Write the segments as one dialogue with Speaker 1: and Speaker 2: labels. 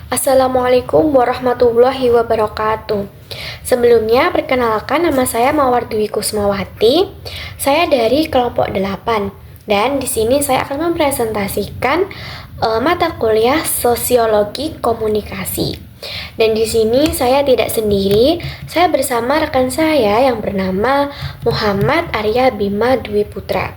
Speaker 1: Assalamualaikum warahmatullahi wabarakatuh. Sebelumnya, perkenalkan nama saya Mawar Dwi Kusmawati. Saya dari kelompok 8 dan di sini saya akan mempresentasikan mata kuliah Sosiologi Komunikasi. Dan di sini saya tidak sendiri, saya bersama rekan saya yang bernama Muhammad Arya Bima Dwi Putra.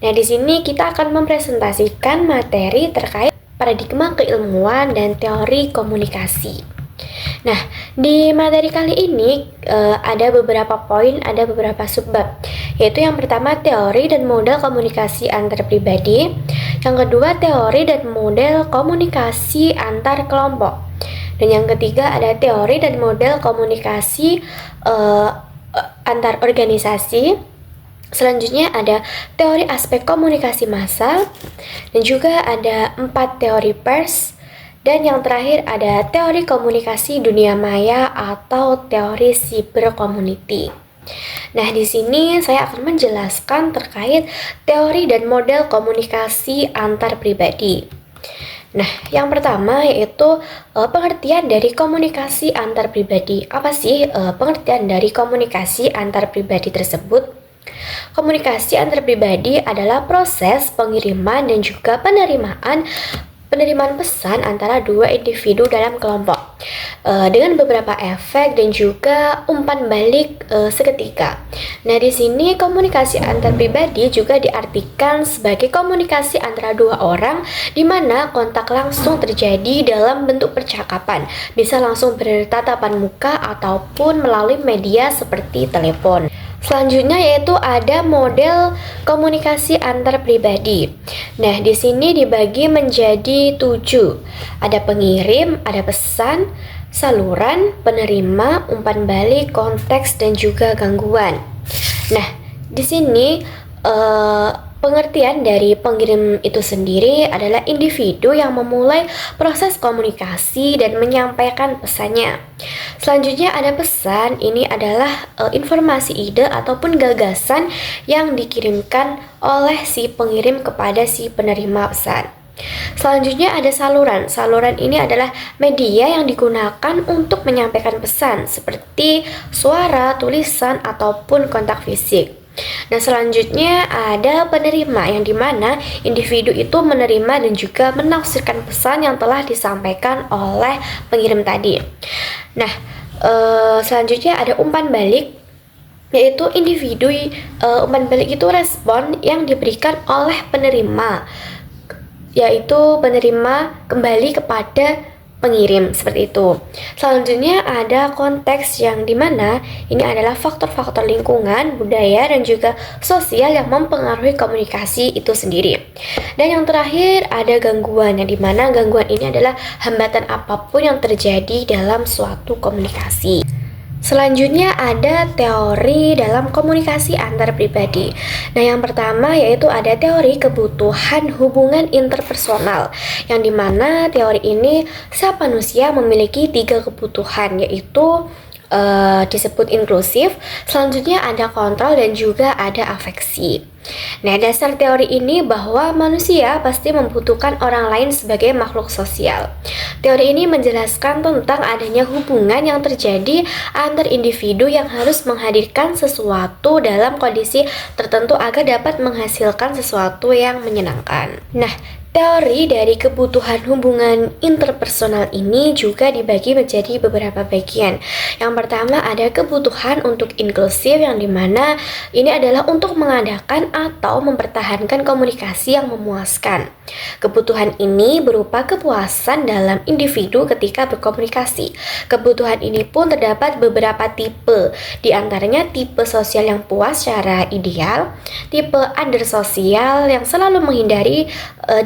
Speaker 1: Nah, di sini kita akan mempresentasikan materi terkait paradigma keilmuan dan teori komunikasi. Nah, di materi kali ini ada beberapa poin, ada beberapa subbab, yaitu yang pertama teori dan model komunikasi antar pribadi, yang kedua teori dan model komunikasi antar kelompok, dan yang ketiga ada teori dan model komunikasi antar organisasi. Selanjutnya ada teori aspek komunikasi massa, dan juga ada 4 teori pers, dan yang terakhir ada teori komunikasi dunia maya atau teori cyber community. Nah, di sini saya akan menjelaskan terkait teori dan model komunikasi antar pribadi. Nah, yang pertama yaitu pengertian dari komunikasi antar pribadi. Apa sih pengertian dari komunikasi antar pribadi tersebut? Komunikasi antar pribadi adalah proses pengiriman dan juga penerimaan pesan antara dua individu dalam kelompok dengan beberapa efek dan juga umpan balik seketika. Nah, di sini komunikasi antar pribadi juga diartikan sebagai komunikasi antara dua orang di mana kontak langsung terjadi dalam bentuk percakapan, bisa langsung bertatapan muka ataupun melalui media seperti telepon. Selanjutnya yaitu ada model komunikasi antar pribadi. Nah, di sini dibagi menjadi 7. Ada pengirim, ada pesan, saluran, penerima, umpan balik, konteks, dan juga gangguan. Nah, di sini pengertian dari pengirim itu sendiri adalah individu yang memulai proses komunikasi dan menyampaikan pesannya. Selanjutnya ada pesan, ini adalah informasi ide ataupun gagasan yang dikirimkan oleh si pengirim kepada si penerima pesan. Selanjutnya ada saluran. Saluran ini adalah media yang digunakan untuk menyampaikan pesan seperti suara, tulisan, ataupun kontak fisik. Nah, selanjutnya ada penerima yang dimana individu itu menerima dan juga menafsirkan pesan yang telah disampaikan oleh pengirim tadi. Nah, selanjutnya ada umpan balik, yaitu individu umpan balik itu respon yang diberikan oleh penerima, yaitu penerima kembali kepada pengirim, seperti itu. Selanjutnya ada konteks yang dimana ini adalah faktor-faktor lingkungan, budaya, dan juga sosial yang mempengaruhi komunikasi itu sendiri. Dan yang terakhir ada gangguan, yang dimana gangguan ini adalah hambatan apapun yang terjadi dalam suatu komunikasi. Selanjutnya ada teori dalam komunikasi antar pribadi. Nah, yang pertama yaitu ada teori kebutuhan hubungan interpersonal, yang dimana teori ini setiap manusia memiliki 3 kebutuhan, yaitu disebut inklusif. Selanjutnya ada kontrol dan juga ada afeksi. Nah, dasar teori ini bahwa manusia pasti membutuhkan orang lain sebagai makhluk sosial. Teori ini menjelaskan tentang adanya hubungan yang terjadi antar individu yang harus menghadirkan sesuatu dalam kondisi tertentu agar dapat menghasilkan sesuatu yang menyenangkan. Nah, teori dari kebutuhan hubungan interpersonal ini juga dibagi menjadi beberapa bagian. Yang pertama ada kebutuhan untuk inklusif, yang dimana ini adalah untuk mengadakan atau mempertahankan komunikasi yang memuaskan. Kebutuhan ini berupa kepuasan dalam individu ketika berkomunikasi. Kebutuhan ini pun terdapat beberapa tipe, di antaranya tipe sosial yang puas secara ideal, tipe undersosial yang selalu menghindari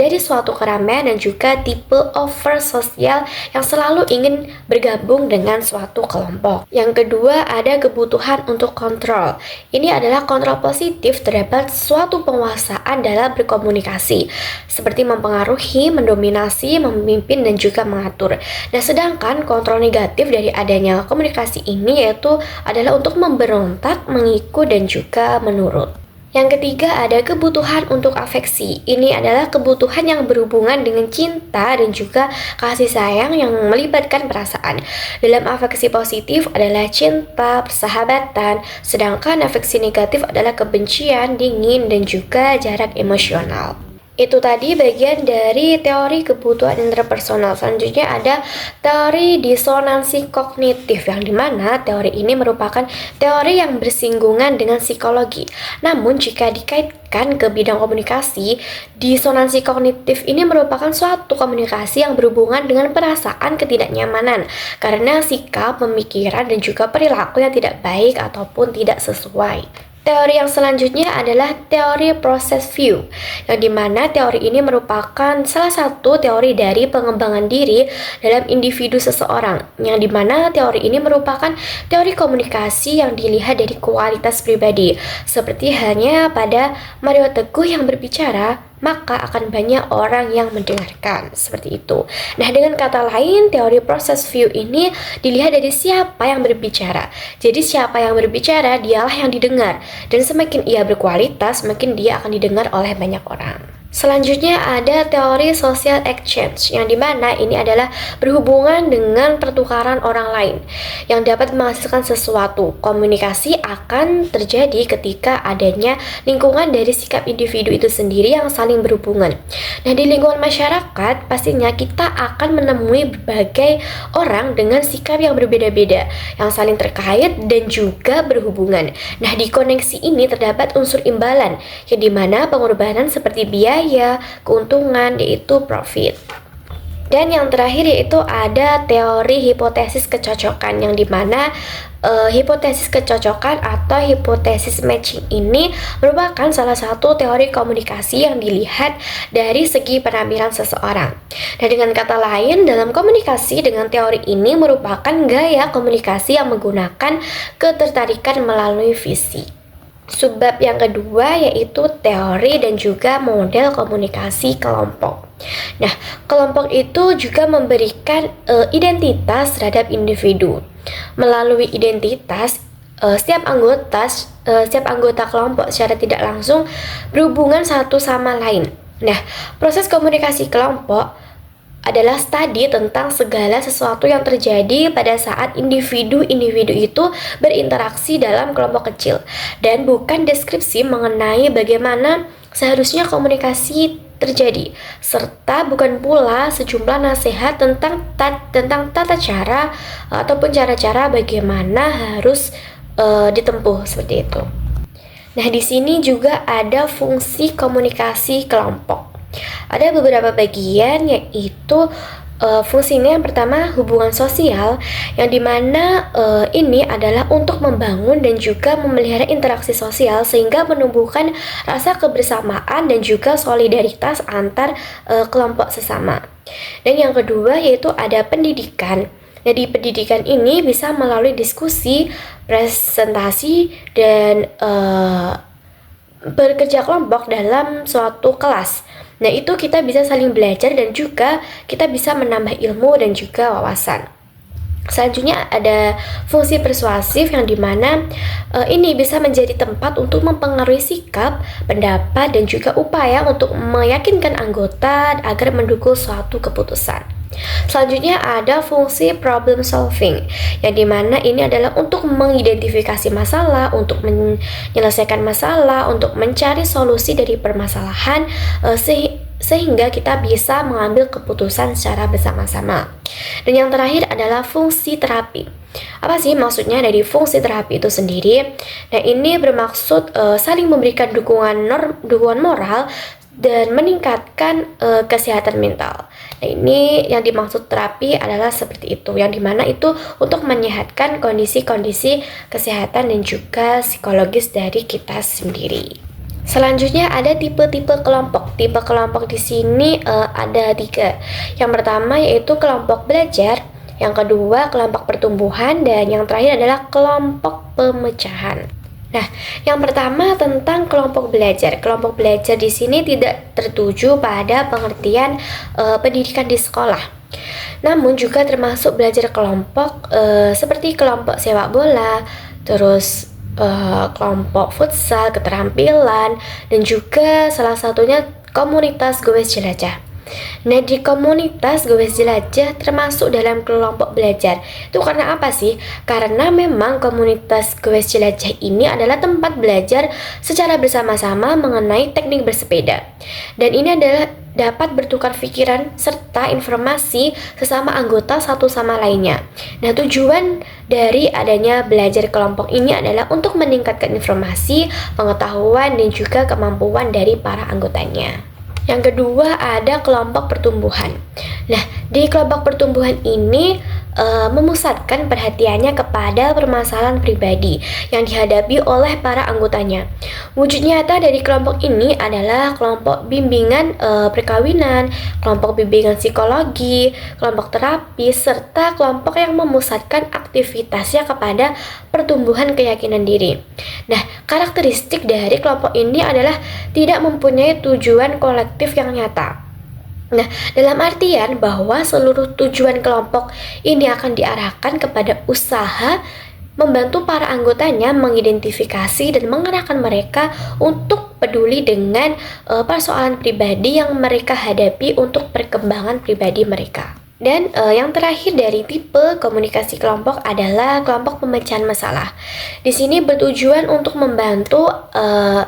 Speaker 1: dari suatu keramaian, dan juga tipe over sosial yang selalu ingin bergabung dengan suatu kelompok. Yang kedua ada kebutuhan untuk kontrol. Ini adalah kontrol positif terhadap suatu penguasaan dalam berkomunikasi, seperti mempengaruhi, mendominasi, memimpin, dan juga mengatur. Nah, sedangkan kontrol negatif dari adanya komunikasi ini yaitu adalah untuk memberontak, mengikut, dan juga menurut. Yang ketiga ada kebutuhan untuk afeksi. Ini adalah kebutuhan yang berhubungan dengan cinta dan juga kasih sayang yang melibatkan perasaan. Dalam afeksi positif adalah cinta, persahabatan, sedangkan afeksi negatif adalah kebencian, dingin, dan juga jarak emosional. Itu tadi bagian dari teori kebutuhan interpersonal. Selanjutnya ada teori disonansi kognitif, yang dimana teori ini merupakan teori yang bersinggungan dengan psikologi. Namun jika dikaitkan ke bidang komunikasi, disonansi kognitif ini merupakan suatu komunikasi yang berhubungan dengan perasaan ketidaknyamanan karena sikap, pemikiran, dan juga perilaku yang tidak baik ataupun tidak sesuai. Teori yang selanjutnya adalah teori process view, yang dimana teori ini merupakan salah satu teori dari pengembangan diri dalam individu seseorang, yang dimana teori ini merupakan teori komunikasi yang dilihat dari kualitas pribadi, seperti halnya pada Mario Teguh yang berbicara, maka akan banyak orang yang mendengarkan, seperti itu. Nah, dengan kata lain, teori process view ini dilihat dari siapa yang berbicara. Jadi siapa yang berbicara, dialah yang didengar. Dan semakin ia berkualitas, semakin dia akan didengar oleh banyak orang. Selanjutnya ada teori social exchange, yang dimana ini adalah berhubungan dengan pertukaran orang lain yang dapat menghasilkan sesuatu. Komunikasi akan terjadi ketika adanya lingkungan dari sikap individu itu sendiri yang saling berhubungan. Nah, di lingkungan masyarakat pastinya kita akan menemui berbagai orang dengan sikap yang berbeda-beda, yang saling terkait dan juga berhubungan. Nah, di koneksi ini terdapat unsur imbalan, yang dimana pengorbanan seperti biaya, keuntungan, yaitu profit. Dan yang terakhir yaitu ada teori hipotesis kecocokan, yang dimana hipotesis kecocokan atau hipotesis matching ini merupakan salah satu teori komunikasi yang dilihat dari segi penampilan seseorang. Nah, dengan kata lain, dalam komunikasi dengan teori ini merupakan gaya komunikasi yang menggunakan ketertarikan melalui visi. Subbab yang kedua yaitu teori dan juga model komunikasi kelompok. Nah, kelompok itu juga memberikan identitas terhadap individu. Melalui identitas, setiap anggota kelompok secara tidak langsung berhubungan satu sama lain. Nah, proses komunikasi kelompok adalah studi tentang segala sesuatu yang terjadi pada saat individu-individu itu berinteraksi dalam kelompok kecil, dan bukan deskripsi mengenai bagaimana seharusnya komunikasi terjadi, serta bukan pula sejumlah nasihat tentang tata cara ataupun cara-cara bagaimana harus ditempuh, seperti itu. Nah, di sini juga ada fungsi komunikasi kelompok. Ada beberapa bagian, yaitu fungsinya yang pertama hubungan sosial, yang dimana ini adalah untuk membangun dan juga memelihara interaksi sosial sehingga menumbuhkan rasa kebersamaan dan juga solidaritas antar kelompok sesama. Dan yang kedua yaitu ada pendidikan. Jadi pendidikan ini bisa melalui diskusi, presentasi, dan bekerja kelompok dalam suatu kelas. Nah, itu kita bisa saling belajar dan juga kita bisa menambah ilmu dan juga wawasan. Selanjutnya ada fungsi persuasif, yang dimana ini bisa menjadi tempat untuk mempengaruhi sikap, pendapat, dan juga upaya untuk meyakinkan anggota agar mendukung suatu keputusan. Selanjutnya ada fungsi problem solving, yang dimana ini adalah untuk mengidentifikasi masalah, untuk menyelesaikan masalah, untuk mencari solusi dari permasalahan sehingga kita bisa mengambil keputusan secara bersama-sama. Dan yang terakhir adalah fungsi terapi. Apa sih maksudnya dari fungsi terapi itu sendiri? Nah, ini bermaksud saling memberikan dukungan moral dan meningkatkan kesehatan mental. Nah, ini yang dimaksud terapi adalah seperti itu, yang dimana itu untuk menyehatkan kondisi-kondisi kesehatan dan juga psikologis dari kita sendiri. Selanjutnya ada tipe-tipe kelompok. Tipe kelompok di sini ada 3. Yang pertama yaitu kelompok belajar, yang kedua kelompok pertumbuhan, dan yang terakhir adalah kelompok pemecahan. Nah, yang pertama tentang kelompok belajar. Kelompok belajar di sini tidak tertuju pada pengertian pendidikan di sekolah, namun juga termasuk belajar kelompok seperti kelompok sepak bola, terus kelompok futsal, keterampilan, dan juga salah satunya komunitas Gowes Jelajah. Nah, di komunitas Gowes Jelajah termasuk dalam kelompok belajar. Itu karena apa sih? Karena memang komunitas Gowes Jelajah ini adalah tempat belajar secara bersama-sama mengenai teknik bersepeda. Dan ini adalah dapat bertukar pikiran serta informasi sesama anggota satu sama lainnya. Nah, tujuan dari adanya belajar kelompok ini adalah untuk meningkatkan informasi, pengetahuan, dan juga kemampuan dari para anggotanya. Yang kedua ada kelompok pertumbuhan. Nah, di kelompok pertumbuhan ini memusatkan perhatiannya kepada permasalahan pribadi yang dihadapi oleh para anggotanya. Wujud nyata dari kelompok ini adalah kelompok bimbingan perkawinan, kelompok bimbingan psikologi, kelompok terapi, serta kelompok yang memusatkan aktivitasnya kepada pertumbuhan keyakinan diri. Nah, karakteristik dari kelompok ini adalah tidak mempunyai tujuan kolektif yang nyata. Nah, dalam artian bahwa seluruh tujuan kelompok ini akan diarahkan kepada usaha membantu para anggotanya mengidentifikasi dan mengarahkan mereka untuk peduli dengan persoalan pribadi yang mereka hadapi untuk perkembangan pribadi mereka. Dan yang terakhir dari tipe komunikasi kelompok adalah kelompok pemecahan masalah. Di sini bertujuan untuk membantu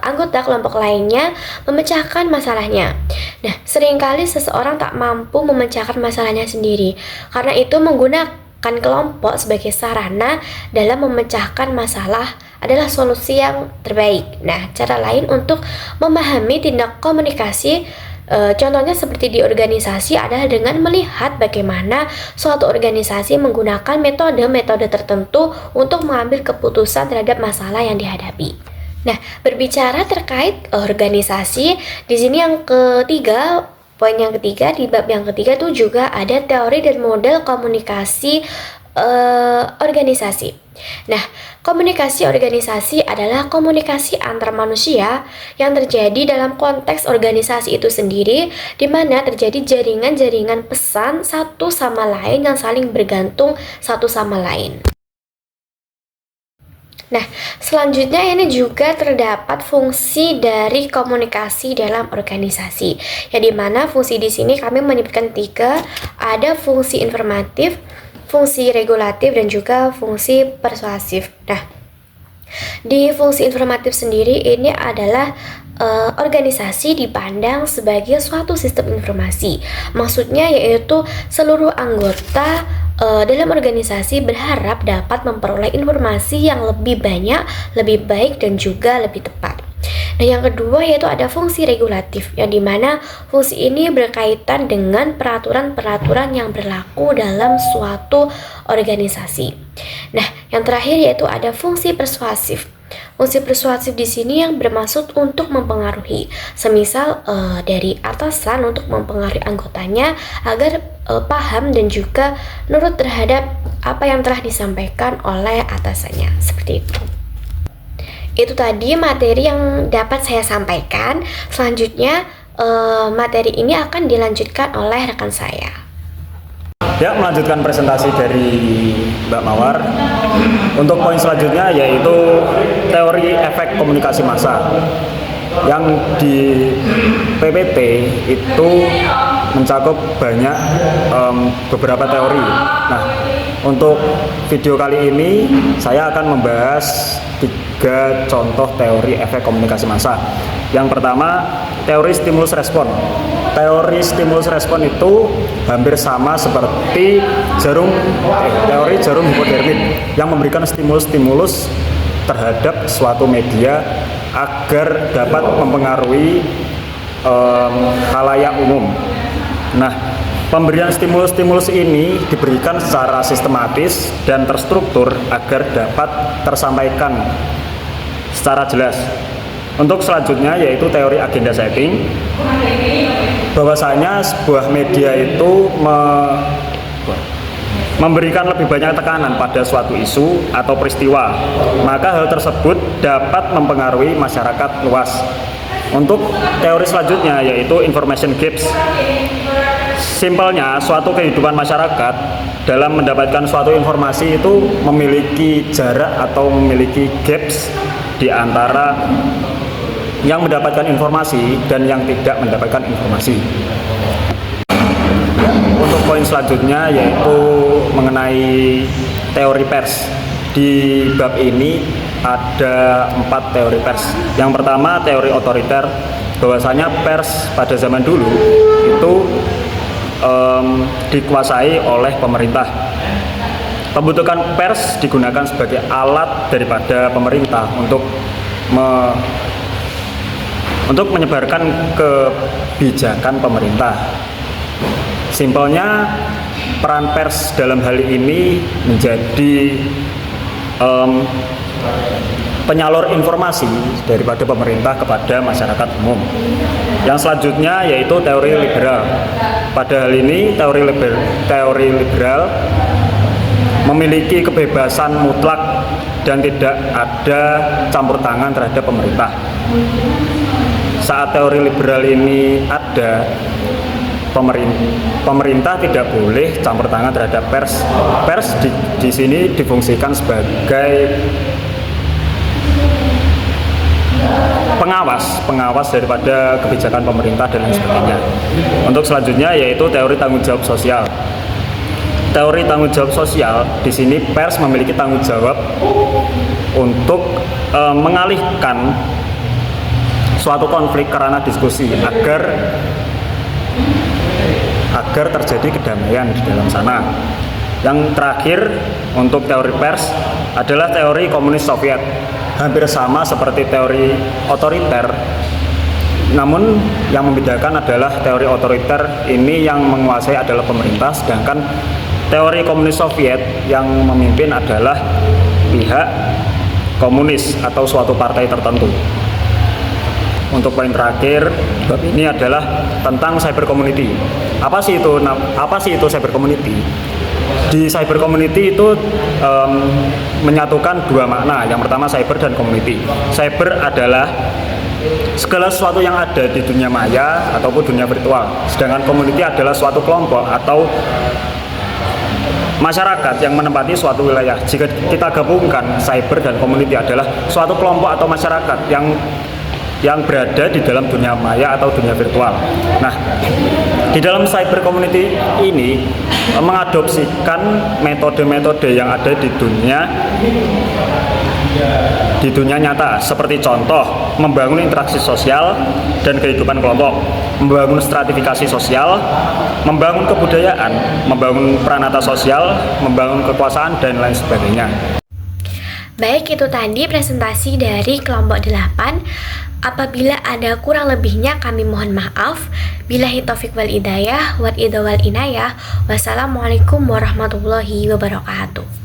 Speaker 1: anggota kelompok lainnya memecahkan masalahnya. Nah, seringkali seseorang tak mampu memecahkan masalahnya sendiri. Karena itu menggunakan kelompok sebagai sarana dalam memecahkan masalah adalah solusi yang terbaik. Nah, cara lain untuk memahami tindak komunikasi contohnya seperti di organisasi adalah dengan melihat bagaimana suatu organisasi menggunakan metode-metode tertentu untuk mengambil keputusan terhadap masalah yang dihadapi. Nah, berbicara terkait organisasi, di sini yang ketiga, poin yang ketiga di bab yang ketiga itu juga ada teori dan model komunikasi organisasi. Nah, komunikasi organisasi adalah komunikasi antar manusia yang terjadi dalam konteks organisasi itu sendiri, di mana terjadi jaringan-jaringan pesan satu sama lain yang saling bergantung satu sama lain. Nah, selanjutnya ini juga terdapat fungsi dari komunikasi dalam organisasi. Yang dimana fungsi di sini kami menyebutkan 3, ada fungsi informatif, fungsi regulatif, dan juga fungsi persuasif. Nah, di fungsi informatif sendiri ini adalah organisasi dipandang sebagai suatu sistem informasi. Maksudnya yaitu seluruh anggota dalam organisasi berharap dapat memperoleh informasi yang lebih banyak, lebih baik, dan juga lebih tepat. Nah, yang kedua yaitu ada fungsi regulatif, yang dimana fungsi ini berkaitan dengan peraturan-peraturan yang berlaku dalam suatu organisasi. Nah, yang terakhir yaitu ada fungsi persuasif. Fungsi persuasif di sini yang bermaksud untuk mempengaruhi, semisal dari atasan untuk mempengaruhi anggotanya agar paham dan juga nurut terhadap apa yang telah disampaikan oleh atasannya, seperti itu. Itu tadi materi yang dapat saya sampaikan. Selanjutnya materi ini akan dilanjutkan oleh rekan saya.
Speaker 2: Ya, melanjutkan presentasi dari Mbak Mawar. Untuk poin selanjutnya yaitu teori efek komunikasi massa. Yang di PPT itu mencakup banyak beberapa teori. Nah, untuk video kali ini saya akan membahas 3 contoh teori efek komunikasi massa. Yang pertama, teori stimulus respon. Teori stimulus respon itu hampir sama seperti teori jarum hipodermik yang memberikan stimulus-stimulus terhadap suatu media agar dapat mempengaruhi khalayak umum. Nah, pemberian stimulus-stimulus ini diberikan secara sistematis dan terstruktur agar dapat tersampaikan secara jelas. Untuk selanjutnya yaitu teori agenda setting, bahwasanya sebuah media itu memberikan lebih banyak tekanan pada suatu isu atau peristiwa, maka hal tersebut dapat mempengaruhi masyarakat luas. Untuk teori selanjutnya yaitu information gaps, simpelnya suatu kehidupan masyarakat dalam mendapatkan suatu informasi itu memiliki jarak atau memiliki gaps di antara yang mendapatkan informasi dan yang tidak mendapatkan informasi. Untuk poin selanjutnya yaitu mengenai teori pers. Di bab ini ada 4 teori pers. Yang pertama teori otoriter, bahwasanya pers pada zaman dulu itu dikuasai oleh pemerintah. Pembentukan pers digunakan sebagai alat daripada pemerintah untuk menyebarkan kebijakan pemerintah. Simpelnya peran pers dalam hal ini menjadi penyalur informasi daripada pemerintah kepada masyarakat umum. Yang selanjutnya yaitu teori liberal. Pada hal ini teori liberal memiliki kebebasan mutlak dan tidak ada campur tangan terhadap pemerintah. Saat teori liberal ini ada, pemerintah tidak boleh campur tangan terhadap pers. Pers di sini difungsikan sebagai pengawas daripada kebijakan pemerintah dan lain sebagainya. Untuk selanjutnya yaitu teori tanggung jawab sosial. Teori tanggung jawab sosial di sini pers memiliki tanggung jawab untuk mengalihkan suatu konflik karena diskusi agar terjadi kedamaian di dalam sana. Yang terakhir untuk teori pers adalah teori komunis Soviet. Hampir sama seperti teori otoriter, namun yang membedakan adalah teori otoriter ini yang menguasai adalah pemerintah, sedangkan teori komunis Soviet yang memimpin adalah pihak komunis atau suatu partai tertentu. Untuk poin terakhir, bab ini adalah tentang cyber community. Apa sih itu cyber community? Di cyber community itu menyatukan dua makna. Yang pertama cyber dan community. Cyber adalah segala sesuatu yang ada di dunia maya ataupun dunia virtual. Sedangkan community adalah suatu kelompok atau masyarakat yang menempati suatu wilayah. Jika kita gabungkan cyber dan community adalah suatu kelompok atau masyarakat yang berada di dalam dunia maya atau dunia virtual. Nah, di dalam cyber community ini mengadopsikan metode-metode yang ada di dunia nyata, seperti contoh membangun interaksi sosial dan kehidupan kelompok, membangun stratifikasi sosial, membangun kebudayaan, membangun peranata sosial, membangun kekuasaan dan lain sebagainya.
Speaker 1: Baik, itu tadi presentasi dari kelompok 8. Apabila ada kurang lebihnya kami mohon maaf. Billahi taufiq wal hidayah, wal inayah. Wassalamualaikum warahmatullahi wabarakatuh.